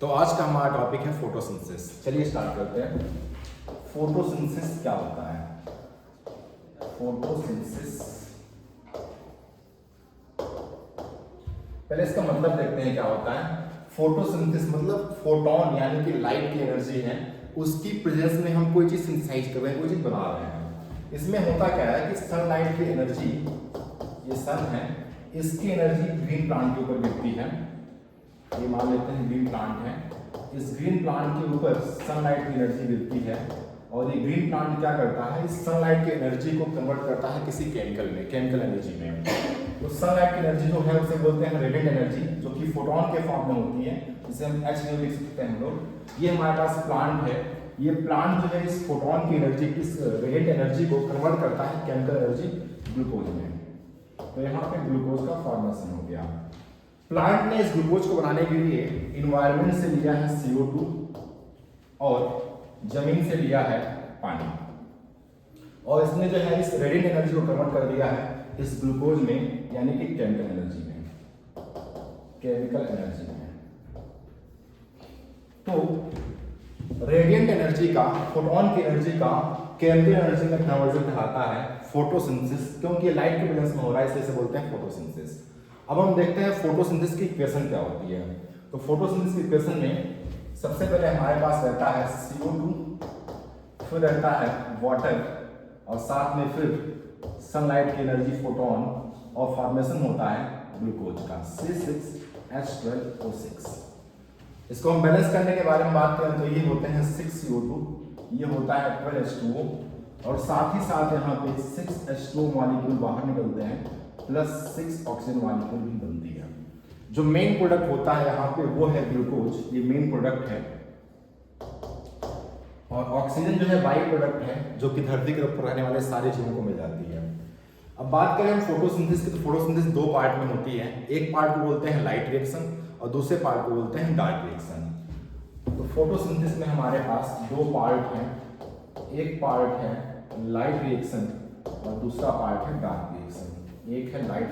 तो आज का हमारा टॉपिक है फोटोसिंथेसिस। चलिए स्टार्ट करते हैं। फोटोसिंथेसिस क्या होता है? फोटोसिंथेसिस, पहले इसका मतलब देखते हैं क्या होता है। फोटोसिंथेसिस मतलब फोटोन यानी कि लाइट की एनर्जी है, उसकी प्रेजेंस में हम कोई चीज सिंथेसाइज कर रहे हैं, कोई चीज बना रहे हैं। इसमें होता क्या है कि सनलाइट की एनर्जी, ये सन है, इसकी एनर्जी ग्रीन प्लांट के ऊपर गिरती है। ये मान लेते हैं ग्रीन प्लांट है, इस ग्रीन प्लांट के ऊपर सनलाइट की एनर्जी गिरती है और ये ग्रीन प्लांट क्या करता है, इस सनलाइट की एनर्जी को कन्वर्ट करता है किसी केमिकल में, केमिकल एनर्जी में। तो सनलाइट की एनर्जी जो है उसे बोलते हैं रेडिएंट एनर्जी, जो कि फोटोन के फॉर्म में होती है, जिसे हम एच लिख सकते हैं हम लोग। ये हमारे पास प्लांट है, ये प्लांट जो है इस फोटोन की एनर्जी, इस रेडिएंट एनर्जी को कन्वर्ट करता है केमिकल एनर्जी ग्लूकोज में। तो यहाँ पे ग्लूकोज का फॉर्मेशन हो गया। प्लांट ने इस ग्लूकोज को बनाने के लिए इन्वायरमेंट से लिया है CO2 और जमीन से लिया है पानी, और इसने जो है इस रेडिएंट एनर्जी को कन्वर्ट कर दिया है इस ग्लूकोज में, यानी कि केमिकल एनर्जी में, केमिकल एनर्जी में। तो रेडिएंट एनर्जी का, फोटोन की एनर्जी का केमिकल एनर्जी में कन्वर्जन कहलाता है फोटोसिंथेसिस, क्योंकि लाइट के प्रेजेंस में हो रहा है, इसलिए बोलते हैं फोटोसिंथेसिस। अब हम देखते हैं फोटोसिंथेसिस की इक्वेशन क्या होती है। तो फोटोसिंथेसिस की इक्वेशन में सबसे पहले हमारे पास रहता है CO2, फिर रहता है वाटर, और साथ में फिर सनलाइट की एनर्जी फोटोन, और फॉर्मेशन होता है ग्लूकोज का C6H12O6। इसको हम बैलेंस करने के बारे में बात करें तो ये होते हैं 6 CO2, ये होता है 12 H2O, और साथ ही साथ यहाँ पे 6 H2O मॉलिक्यूल बाहर निकलते हैं, प्लस 6 ऑक्सीजन मॉलिक्यूल भी बनती है। जो मेन प्रोडक्ट होता है यहाँ पे वो है ग्लूकोज, ये मेन प्रोडक्ट है, और ऑक्सीजन जो है बाई प्रोडक्ट है, जो कि धरती के ऊपर रहने वाले सारे जीवों को मिल जाती है। अब बात करें हम फोटोसिंथेसिस की, तो फोटोसिंथेसिस दो पार्ट में होती है। एक पार्ट को बोलते हैं लाइट रिएक्शन और दूसरे पार्ट को बोलते हैं डार्क रिएक्शन। तो फोटोसिंथेसिस में हमारे पास दो पार्ट हैं, एक पार्ट है लाइट रिएक्शन और दूसरा पार्ट है डार्क रिएक्शन। एक है लाइट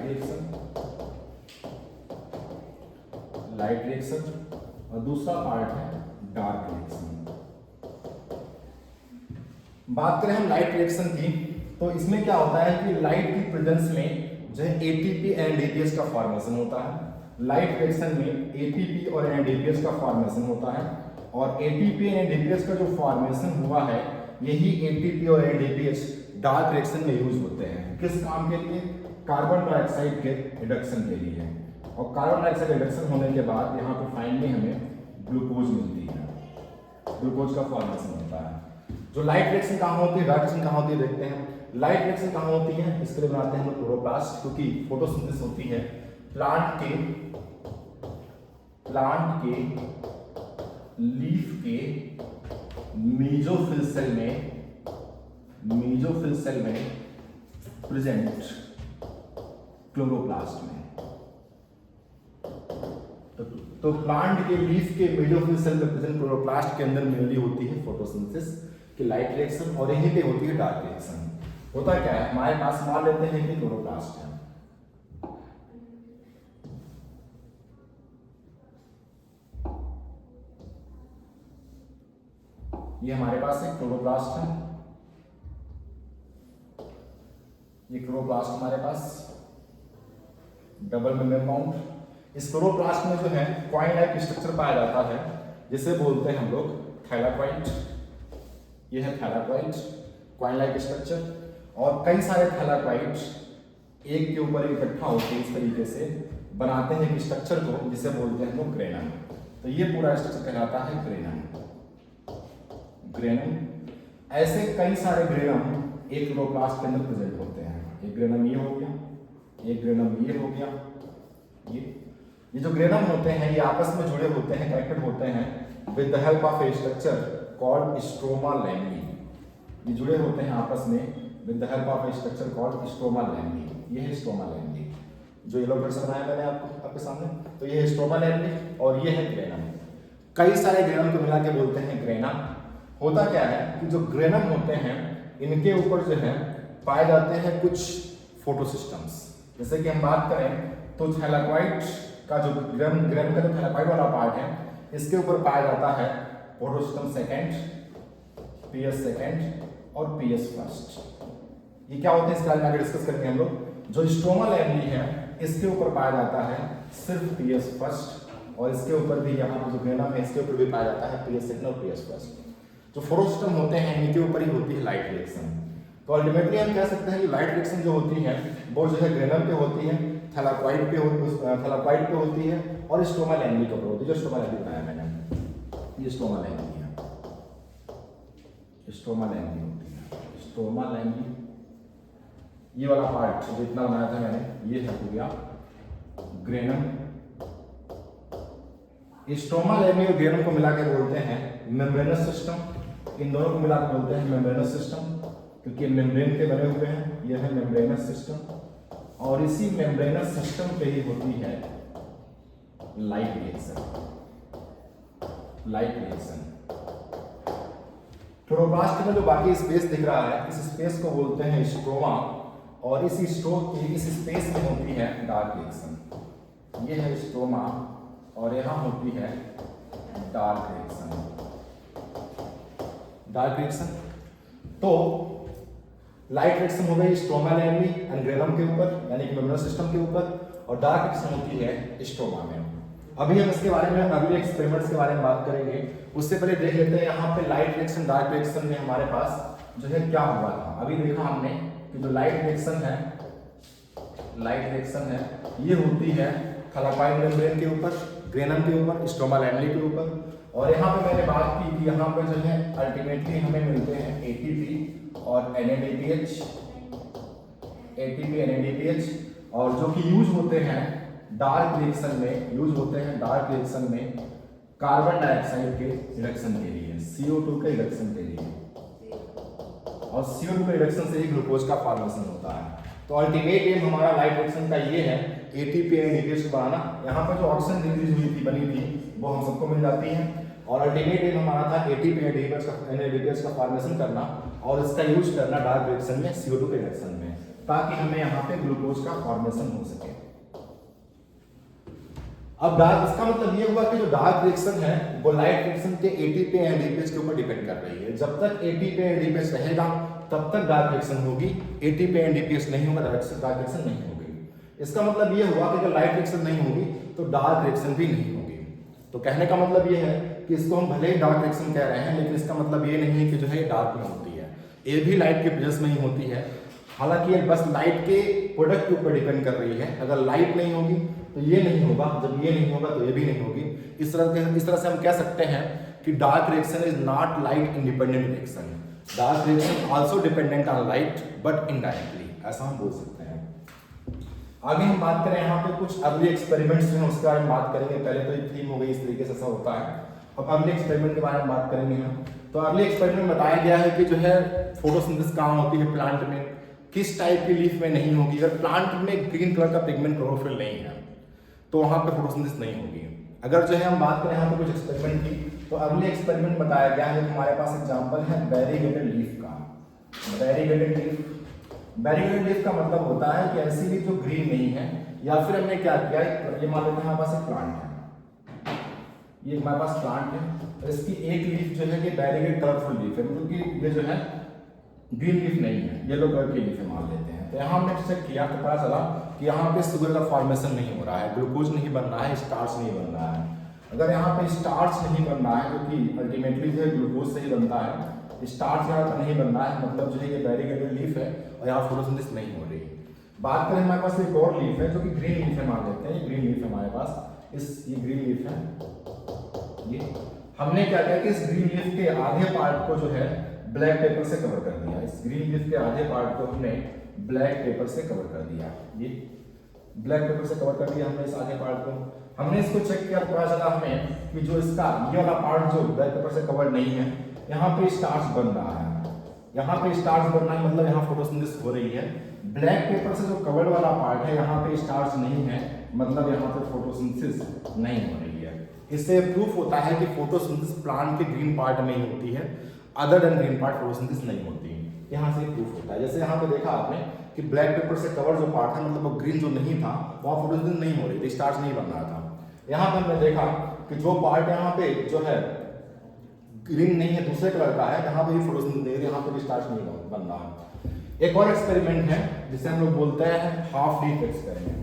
रिएक्शन और दूसरा पार्ट है डार्क रिएक्शन। बात करें हम लाइट रिएक्शन की, तो इसमें क्या होता है कि लाइट की प्रेजेंस में जो है ATP एंड NADPH का फॉर्मेशन होता है। लाइट रिएक्शन में ATP और NADPH का फॉर्मेशन होता है, और ATP एंड NADPH का जो फॉर्मेशन हुआ है, यही ATP और NADPH डार्क रिएक्शन में यूज होते हैं। किस काम के लिए? कार्बन डाइऑक्साइड के रिडक्शन के लिए। और कार्बन डाइऑक्साइड रिडक्शन होने के बाद यहाँ पे फाइनली हमें ग्लूकोज मिलती है, ग्लूकोज का फॉर्मेशन होता है। जो लाइट रिएक्शन कहाँ होती है, डार्क रिएक्शन कहाँ होती है, देखते हैं। लाइट रिएक्शन कहाँ होती है, इसके लिए बनाते हैं हम क्लोरोप्लास्ट, क्योंकि फोटोसिंथेसिस होती है प्लांट के लीफ के मेसोफिल सेल में प्रेजेंट क्लोरोप्लास्ट में। तो प्लांट के लीफ के मेसोफिल सेल में प्रेजेंट क्लोरोप्लास्ट के अंदर मेनली होती है फोटोसिंथेसिस की लाइट रिएक्शन, और यहीं पे होती है डार्क रिएक्शन। होता क्या है, हमारे पास मान लेते हैं कि क्लोरोप्लास्ट है, ये हमारे पास एक क्लोरोप्लास्ट है, ये क्लोरोप्लास्ट हमारे पास डबल मेम्ब्रेन कंपाउंड। इस क्लोरोप्लास्ट में जो है कॉइन लाइक स्ट्रक्चर पाया जाता है, जिसे बोलते हैं हम लोग थैलाकोइड। ये है थैलाकोइड, कॉइन लाइक स्ट्रक्चर, और कई सारे थैलाकोइड एक के ऊपर इकट्ठा होकर इस तरीके से बनाते हैं एक स्ट्रक्चर को, जिसे बोलते हैं हम लोग ग्रेनम। तो ये पूरा स्ट्रक्चर कहलाता है ग्रेनम। ऐसे कई सारे ग्रेनम एक क्लोरोप्लास्ट के अंदर प्रेजेंट होते हैं। एक ग्रेनम ये हो गया, एक ग्रेनम ये हो गया। ये जो ग्रेनम होते हैं ये आपस में जुड़े होते हैं, कनेक्टेड होते हैं with the help of A structure called stroma lamellae. ये जुड़े होते हैं आपस में with the help of A structure called stroma lamellae. ये है स्ट्रोमा लैमेली, जो येलो कलर से बनाया मैंने आपके सामने। तो ये है स्ट्रोमा लैमेली और ये है ग्रेनम। कई सारे ग्रेनम को मिला के बोलते हैं ग्रेनम। होता क्या है कि जो ग्रेनम होते हैं इनके ऊपर जो है पाए जाते हैं कुछ फोटोसिस्टम्स। जैसे कि हम बात करें तो थैलाकोइड का जो ग्रेनम का जो थैलाकोइड वाला पार्ट है, इसके ऊपर पाया जाता है फोटोसिस्टम सेकेंड, पीएस सेकेंड और पीएस फर्स्ट। ये क्या होते हैं इसके बारे में आगे डिस्कस करेंगे हम लोग। जो स्ट्रोमा लैमेली है इसके ऊपर पाया जाता है सिर्फ पीएस फर्स्ट, और इसके ऊपर भी यहाँ पर जो ग्रेनम है इसके ऊपर भी पाया जाता है पीएस सेकेंड और पीएस फर्स्ट। जो फोटोसिस्टम होते हैं इनके ऊपर ही होती है लाइट रिएक्शन। तो अल्टीमेटली हम कह सकते हैं कि लाइट रिएक्शन जो होती है वो जो है ग्रेनम पे होती है, थैलाकॉइड पे होती है और स्ट्रोमा लैमेली के ऊपर होती है। जो स्ट्रोमा लैमेली बनाया मैंने, ये स्ट्रोमा लैमेली है, स्ट्रोमा लैमेली होती है। स्ट्रोमा लैमेली ये वाला पार्ट जितना बनाया था मैंने, ये है हो गया ग्रेनम। स्ट्रोमा लैमेली और ग्रेनम को मिलाकर बोलते हैं मेम्ब्रेनस सिस्टम। इन दोनों को मिलाकर बोलते हैं मेम्ब्रेनस सिस्टम, क्योंकि मेम्ब्रेन के बने हुए हैं। यह है मेम्ब्रेनस सिस्टम, और इसी मेम्ब्रेनस सिस्टम पे ही होती है light reaction. Light reaction chloroplast में जो बाकी स्पेस दिख रहा है, इस स्पेस को बोलते हैं स्ट्रोमा, और इस स्पेस में होती है डार्क रिएक्शन। यह है स्ट्रोमा और यहाँ होती है डार्क रिएक्शन। डार्क रिएक्शन तो लाइट रिएक्शन हो गई स्ट्रोमा लैमेली एंड ग्रेनम के ऊपर, यानी कि मेम्ब्रेनस सिस्टम के ऊपर, और डार्क रिएक्शन होती है स्ट्रोमा में। अभी हम इसके बारे में अगले एक्सपेरिमेंट्स के बारे में बात करेंगे। उससे पहले देख लेते हैं यहाँ पे लाइट रिएक्शन डार्क रिएक्शन में हमारे पास जो है क्या हुआ था। अभी देखा हमने कि जो लाइट रिएक्शन है ये होती है थैलाकॉइड मेम्ब्रेन के ऊपर, ग्रेनम के ऊपर, स्ट्रोमा लैमेली के ऊपर। और यहाँ पे मैंने बात की कि यहाँ पे जो है अल्टीमेटली हमें मिलते हैं एटीपी और NADPH, एटीपी NADPH, और जो कि यूज होते हैं डार्क रिएक्शन में, कार्बन डाइऑक्साइड के रिडक्शन के लिए, CO2 के रिडक्शन के लिए, और CO2 के रिडक्शन से ही ग्लूकोज का फॉर्मेशन होता है। तो अल्टीमेट एम हमारा लाइट रिएक्शन का ये है, एटीपी NADPH को बनाना। यहाँ पे जो ऑक्सीजन रिलीज हुई थी, बनी थी, वो हम सबको मिल जाती है, और अल्टीमेट एम हमारा था एटीपी NADPH का फॉर्मेशन करना और इसका यूज करना डार्क रिएक्शन में, CO2 के रिडक्शन में, ताकि हमें यहाँ पे ग्लूकोज का फॉर्मेशन हो सके। अब डार्क, इसका मतलब ये हुआ कि जो डार्क रिएक्शन है वो लाइट रिएक्शन के एटीपी NADPH के ऊपर डिपेंड कर रही है। जब तक एटीपी NADPH रहेगा तब तक डार्क रिएक्शन होगी, एटीपी NADPH नहीं होगा डार्क रिएक्शन नहीं होगी। इसका मतलब ये हुआ कि अगर लाइट रिएक्शन नहीं होगी तो डार्क रिएक्शन भी नहीं होगी। तो कहने का मतलब ये है कि इसको हम भले ही डार्क रिएक्शन कह रहे हैं, लेकिन इसका मतलब ये नहीं है कि जो है डार्क में होती है, ये भी लाइट के प्रेजेंस में ही होती है। हालांकि ये बस लाइट के प्रोडक्ट के ऊपर डिपेंड कर रही है। अगर लाइट नहीं होगी तो ये नहीं होगा, जब ये नहीं होगा तो ये भी नहीं होगी। इस तरह से हम कह सकते हैं कि dark reaction is not light independent reaction. Dark reaction also dependent on light but indirectly, ऐसा हम बोल सकते हैं। आगे हम बात करें यहाँ पे कुछ अर्ली एक्सपेरिमेंट्स जो हैं उसके बारे में बात करेंगे। पहले तो एक थीम हो गई, इस तरीके से ऐसा होता है। अब अर्ली एक्सपेरिमेंट के बारे में बात करेंगे हम। तो अर्ली एक्सपेरिमेंट में बताया गया है कि जो है फोटोसिंथेसिस कहाँ होती है प्लांट में, किस टाइप की लीफ में नहीं होगी। अगर प्लांट में ग्रीन कलर का पिगमेंट क्लोरोफिल नहीं है तो वहाँ पे फोटोसिंथेसिस नहीं होगी। अगर जो है हम बात करें यहाँ पे कुछ एक्सपेरिमेंट की, तो अर्ली एक्सपेरिमेंट बताया गया है। हमारे पास एग्जांपल है वेरीगेटेड लीफ का। वेरीगेटेड लीफ का मतलब होता है कि ऐसी लीफ जो ग्रीन नहीं है, या फिर हमने क्या किया, ये मान लेते हैं हमारे पास एक प्लांट है, ये हमारे पास प्लांट है, इसकी एक लीफ जो है कि वेरीगेटेड कलरफुल लीफ है, मतलब कि ये जो है ग्रीन लीफ नहीं है, येलो कलर की लीफ मान लेते हैं। तो यहाँ हमने चेक किया तो पता चला कि यहाँ पे शुगर का फॉर्मेशन नहीं हो रहा है, ग्लूकोज नहीं बन रहा है, स्टार्च नहीं बन रहा है। अगर यहाँ पे स्टार्च नहीं बन रहा है, क्योंकि अल्टीमेटली जो है ग्लूकोज से ही बनता है, स्टार्च यहाँ पर नहीं बन रहा है, मतलब जो है ये वेरीगेटेड लीफ है और यहाँ फोटोसिंथेसिस नहीं हो रही। बात करें हमारे पास एक और लीफ है जो कि ग्रीन लीफ है, मान लेते हैं ये ग्रीन लीफ है हमारे पास, ये ग्रीन लीफ है। ये हमने क्या किया कि इस ग्रीन लीफ के आधे पार्ट को जो है ब्लैक पेपर से कवर कर दिया। इस ग्रीन लीफ के आधे पार्ट को हमने ब्लैक पेपर से कवर कर दिया, ये ब्लैक पेपर से कवर कर दिया हमने इस आधे पार्ट को। हमने इसको चेक किया तो पता चला हमें कि जो इसका ये वाला पार्ट जो ब्लैक पेपर से कवर नहीं है, यहाँ पे स्टार्च बन रहा है, यहाँ पे स्टार्च बन रहा है, मतलब यहाँ फोटोसिंथेसिस हो रही है। ब्लैक पेपर से जो कवर्ड वाला पार्ट है, यहाँ पे स्टार्च नहीं है, मतलब यहाँ पे फोटोसिंथेसिस नहीं हो रही है। इससे प्रूफ होता है कि फोटोसिंथेसिस प्लांट के ग्रीन पार्ट में ही होती है, other than green part photosynthesis नहीं होती। यहाँ से प्रूफ होता है। जैसे यहाँ पे देखा आपने कि ब्लैक पेपर से कवर जो पार्ट है, मतलब वो ग्रीन जो नहीं था, वहाँ फोटोसिंथेसिस नहीं हो रही थी, स्टार्च नहीं बन रहा था। यहाँ पर हमने देखा कि कि जो पार्ट यहाँ पे जो है ग्रीन नहीं है, दूसरे कलर का है, यहाँ पे भी फोटोसिंथेसिस नहीं है, यहाँ पे भी स्टार्च नहीं बन रहा है। एक और एक्सपेरिमेंट है जिसे हम लोग बोलते हैं हाफ लीफ एक्सपेरिमेंट।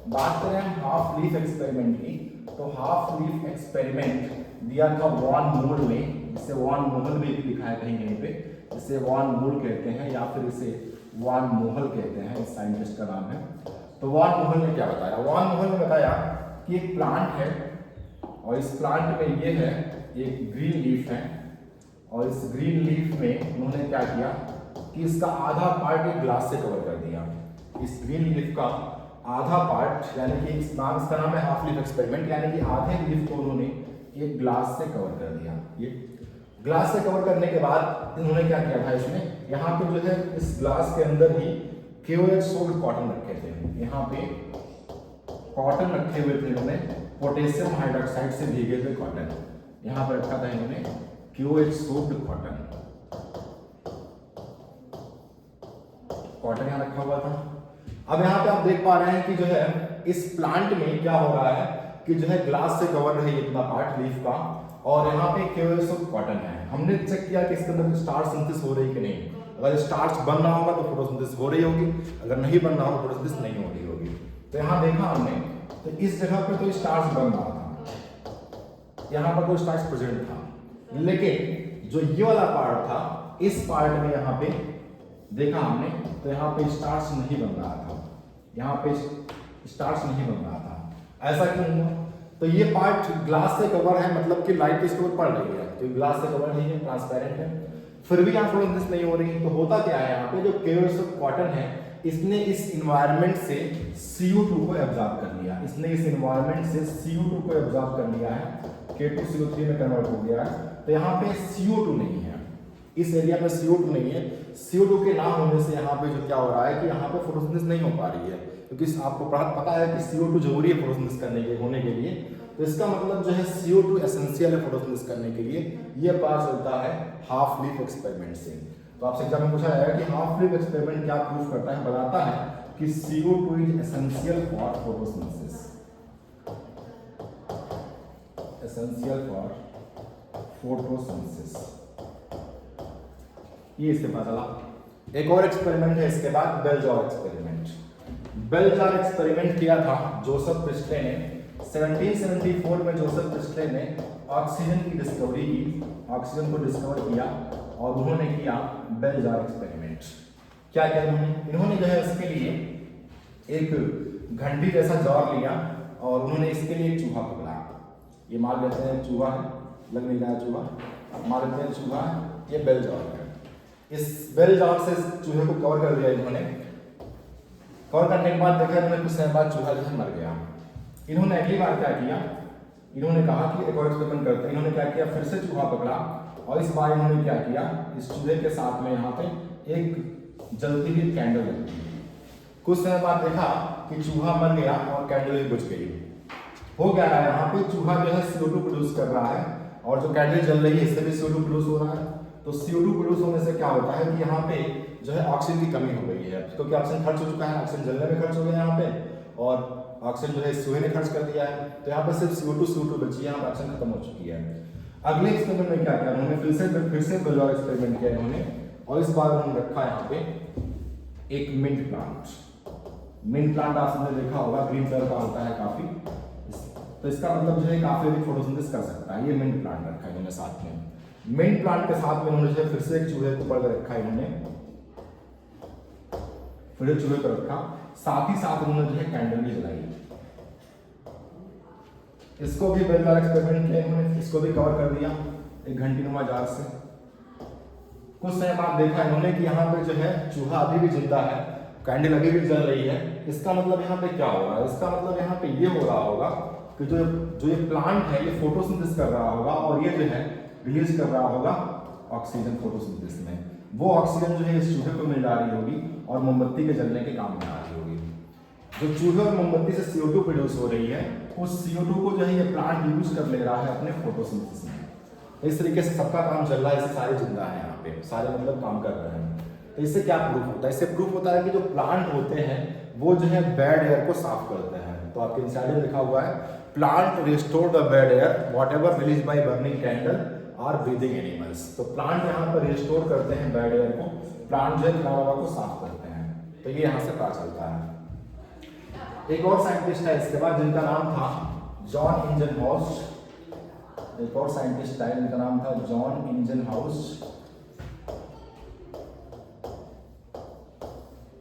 बात करें हम हाफ लीफ एक्सपेरिमेंट की, तो हाफ लीफ एक्सपेरिमेंट दिया था वॉन मोल ने, जिसे वॉन मोहल में भी लिखा है कहीं कहीं पे, इसे वॉन मोल कहते हैं या फिर इसे वॉन मोहल कहते हैं, इस साइंटिस्ट का नाम है। तो वॉन मोहल ने क्या बताया? वॉन मोहल ने बताया कि एक प्लांट है और इस प्लांट में ये है एक ग्रीन लीफ है, और इस ग्रीन लीफ में उन्होंने क्या किया कि इसका आधा पार्ट एक ग्लास से कवर कर दिया। इस ग्रीन लीफ का आधा पार्ट, यानी कि इसका नाम है हाफ लीफ एक्सपेरिमेंट, यानी कि आधे लीफ को उन्होंने एक ग्लास से कवर कर दिया। ये ग्लास से कवर करने के बाद इन्होंने क्या किया था, इसमें यहाँ पे जो है इस ग्लास के अंदर ही KOH सोल्ड कॉटन रखे थे। यहाँ पे कॉटन रखे हुए थे इन्होंने, पोटेशियम हाइड्रोक्साइड से भीगे हुए कॉटन यहाँ पर रखा था इन्होंने, KOH सोल्ड कॉटन यहाँ रखा हुआ था। अब यहाँ पे आप देख पा रहे हैं कि जो है इस प्लांट में क्या हो रहा है कि जो है ग्लास से कवर रही इतना पार्ट लीफ का, और यहाँ पे KOH ऑफ कॉटन है। हमने चेक किया कि इसके अंदर स्टार्च सिंथेसिस हो रही कि नहीं। अगर स्टार्च बन रहा होगा तो फोटोसिंथेसिस हो रही होगी, अगर नहीं बन रहा होगा तो फोटोसिंथेसिस नहीं हो रही होगी। तो यहाँ देखा हमने, तो इस जगह पे तो स्टार्च बन रहा था, यहाँ पर कोई स्टार्च प्रेजेंट था, लेकिन जो ये वाला पार्ट था, इस पार्ट में यहाँ पे देखा हमने, तो यहाँ पे स्टार्च नहीं बन रहा था, यहाँ पे स्टार्च नहीं बन रहा था। ऐसा क्यों हुआ? तो ये पार्ट ग्लास से कवर है, मतलब कि लाइट इसके ऊपर पड़ रही है, तो ग्लास से कवर नहीं है, ट्रांसपेरेंट है, फिर भी यहाँ फोटोसिंथेसिस नहीं हो रही। तो होता क्या है, यहाँ पे जो KOH ऑफ कॉटन है, इसने इस इन्वायरमेंट से CO2 को एब्जॉर्ब कर लिया, इसने इस इन्वायरमेंट से CO2 को एब्जॉर्ब कर लिया है, K2CO3 में कन्वर्ट हो गया है। तो यहाँ पे CO2 नहीं है, इस एरिया में CO2 नहीं है। CO2 के ना होने से यहाँ पे जो क्या हो रहा है कि यहाँ पे फोटोसिंथेसिस नहीं हो पा रही है, क्योंकि आपको पता है कि CO2 जरूरी है फोटोसिंथेसिस करने के होने के लिए। तो इसका मतलब जो है CO2 एसेंशियल है फोटोसिंथेसिस करने के लिए। ये पता चलता है हाफ लीफ एक्सपेरिमेंट से। तो आपसे एग्जाम में पूछा जाएगा कि हाफ लीफ एक्सपेरिमेंट क्या प्रूफ करता है? बताता है कि CO2 is essential for photosynthesis, essential for photosynthesis, ये इससे पता चला। एक और एक्सपेरिमेंट है इसके बाद, bell jar experiment. Bell jar experiment किया था जोसेफ प्रिस्टले ने 1774 में। जोसेफ प्रिस्टले ने ऑक्सीजन की डिस्कवरी की, ऑक्सीजन को डिस्कवर किया, और उन्होंने किया बेल जार एक्सपेरिमेंट। क्या किया इन्होंने जो है इसके लिए एक घंटी जैसा जार लिया, और उन्होंने इसके लिए एक चूहा पकड़ा। ये मान लेते हैं चूहा है, लग नहीं रहा है चूहा, अब मान लेते हैं चूहा है, ये बेल जार है। इस बेल जार से चूहे को कवर कर दिया इन्होंने। कवर करने के बाद देखा इन्होंने कुछ समय बाद चूहा जो है मर गया। इन्होंने अगली बार क्या किया, इन्होंने कहा कि एक और एक्सपेरिमेंट करते हैं। इन्होंने क्या किया, फिर से चूहा पकड़ा, और इस बार इन्होंने क्या किया, इस चूहे के साथ में यहाँ पे एक जलती हुई कैंडल लगी। कुछ समय बाद देखा कि चूहा मर गया और कैंडल भी बुझ गई। हो क्या रहा है, यहाँ पे चूहा जो है CO2 प्रोड्यूस कर रहा है, और जो कैंडल जल रही है इससे भी CO2 प्रोड्यूस हो रहा है। तो CO2 प्रोड्यूस होने से क्या होता है कि यहाँ पे जो है ऑक्सीजन की कमी हो गई है, क्योंकि ऑक्सीजन खर्च हो चुका है, ऑक्सीजन जलने में खर्च हो गया यहाँ पे, और ऑक्सीजन जो है चूहे ने खर्च कर दिया है। तो यहाँ पे सिर्फ CO2 बची है, यहाँ पर ऑक्सीजन खत्म हो चुकी है। अगले एक्सपेरिमेंट में क्या किया उन्होंने, फिर से बेल जार एक्सपेरिमेंट किया इन्होंने, और इस बार उन्होंने रखा यहाँ पे एक मिंट प्लांट। मिंट प्लांट आपने देखा होगा, ग्रीन कलर का होता है काफी, तो इसका मतलब जो है काफी अधिक फोटोसिंथेसिस कर सकता है। ये मिंट प्लांट रखा है इन्होंने साथ में। मिंट प्लांट के साथ में उन्होंने फिर से एक चूहे को पकड़ रखा है इन्होंने, फिर चूहे को रखा, साथ ही साथ उन्होंने जो है कैंडल भी जलाई। इसको भी बेल जार एक्सपेरिमेंट किया इन्होंने, इसको भी कवर कर दिया एक घंटीनुमा जार से। कुछ समय बाद देखा इन्होंने कि यहाँ पे जो है चूहा अभी भी जिंदा है, कैंडल अभी भी जल रही है। इसका मतलब यहाँ पे क्या हो रहा है, इसका मतलब यहाँ पे ये हो रहा होगा कि जो ये प्लांट है ये फोटोसिंथेसिस कर रहा होगा, और ये जो है रिलीज कर रहा होगा ऑक्सीजन फोटोसिंथेसिस में। वो ऑक्सीजन जो है इस चूहे को मिल रही होगी और मोमबत्ती के जलने के काम में आ रही होगी। जो चूहे और मोमबत्ती से CO2 प्रोड्यूस हो रही है, उस CO2 को जो है ये प्लांट यूज कर ले रहा है अपने फोटोसिंथेसिस में। इस तरीके से सबका काम चल रहा है, इससे सारे जिंदा हैं यहाँ पे, सारे मतलब काम कर रहे हैं। तो इससे क्या प्रूफ होता है, इससे प्रूफ होता है कि जो प्लांट होते हैं वो जो है बैड एयर को साफ करते हैं। तो आपके इंसाइड में लिखा हुआ है plant restore the bad air whatever release by burning candle or breathing animals. तो प्लांट यहाँ पर रिस्टोर करते हैं बैड एयर को, प्लांट जो है हवा को साफ करते हैं। तो ये यहाँ से पता चलता है। एक और साइंटिस्ट है इसके बाद जिनका नाम था जॉन इंजनहाउस। एक और साइंटिस्ट है जिनका नाम था जॉन इंजनहाउस।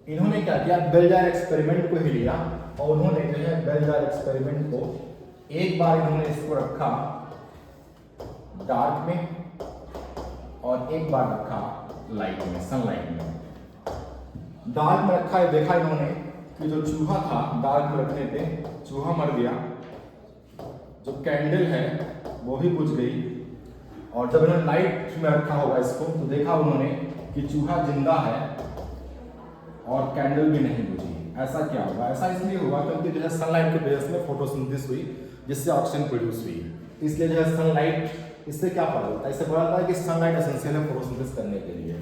इन्होंने क्या किया, बेल जार एक्सपेरिमेंट को ही लिया और उन्होंने जो है बेल जार एक्सपेरिमेंट को एक बार इन्होंने इसको रखा डार्क में और एक बार रखा लाइट में, सनलाइट में। डार्क में रखा है, देखा इन्होंने कि जो चूहा था डार्क में रखने पे चूहा मर गया, जो कैंडल है वो भी बुझ गई। और जब इन्होंने लाइट में रखा होगा इसको तो देखा उन्होंने कि चूहा जिंदा है और कैंडल भी नहीं बुझी। ऐसा क्या हुआ? ऐसा इसलिए हुआ क्योंकि जो है सनलाइट के बेस में फोटोसिंथेसिस हुई जिससे ऑक्सीजन प्रोड्यूस हुई। इसलिए जो है सनलाइट, इससे क्या पता चलता है? इससे पता चलता है कि सनलाइट एसेंशियल है फोटोसिंथेसिस करने के लिए।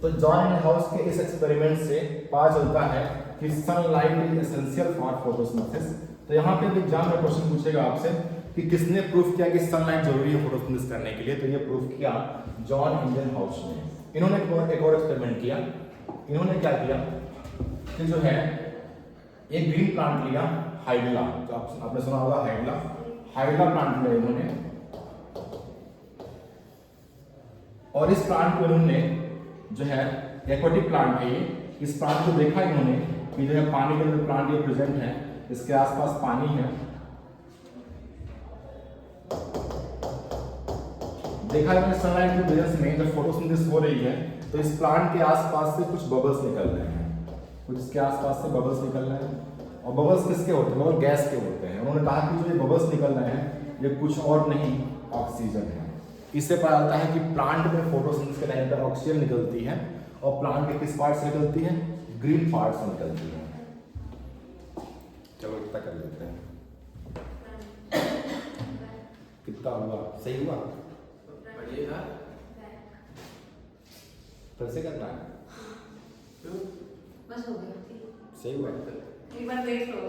तो जॉन इंजनहाउस के इस एक्सपेरिमेंट से पता चलता है कि sunlight is essential for photosynthesis. तो यहाँ पे भी एग्जाम में क्वेश्चन पूछेगा आपसे कि किसने प्रूफ किया कि सनलाइट जरूरी है फोटोसिंथेसिस करने के लिए? तो ये प्रूफ किया जॉन इंजनहाउस ने। इन्होंने एक और एक्सपेरिमेंट किया। इन्होंने क्या किया कि जो है एक ग्रीन प्लांट लिया, हाइड्रा, तो आपने सुना होगा हाइड्रा प्लांट लिया इन्होंने। और इस प्लांट को इन्होंने जो है एक्वाटिक प्लांट है ये, इस प्लांट को देखा इन्होंने कि जो है पानी के अंदर प्लांट ये प्रेजेंट है, इसके आसपास पानी है। देखा इन्होंने सनलाइट के बेस में जब फोटोसिंथेसिस हो रही है तो इस प्लांट के आसपास से कुछ बबल्स निकल रहे हैं, कुछ इसके आसपास से बबल्स निकल रहे हैं। और बबल्स किसके होते हैं? बबल गैस के होते हैं। उन्होंने कहा कि जो ये बबल्स निकल रहे हैं ये कुछ और नहीं, ऑक्सीजन है। इससे पता चलता है कि प्लांट में फोटोसिंथेसिस के टाइम पर ऑक्सीजन निकलती है और प्लांट के किस पार्ट से निकलती है? ग्रीन पार्ट से निकलती है। चलो इतना कर लेते हैं। कितना हुआ? सही हुआ? फिर से करना है? बस हो गया। सही हुआ? एक बार देख लो।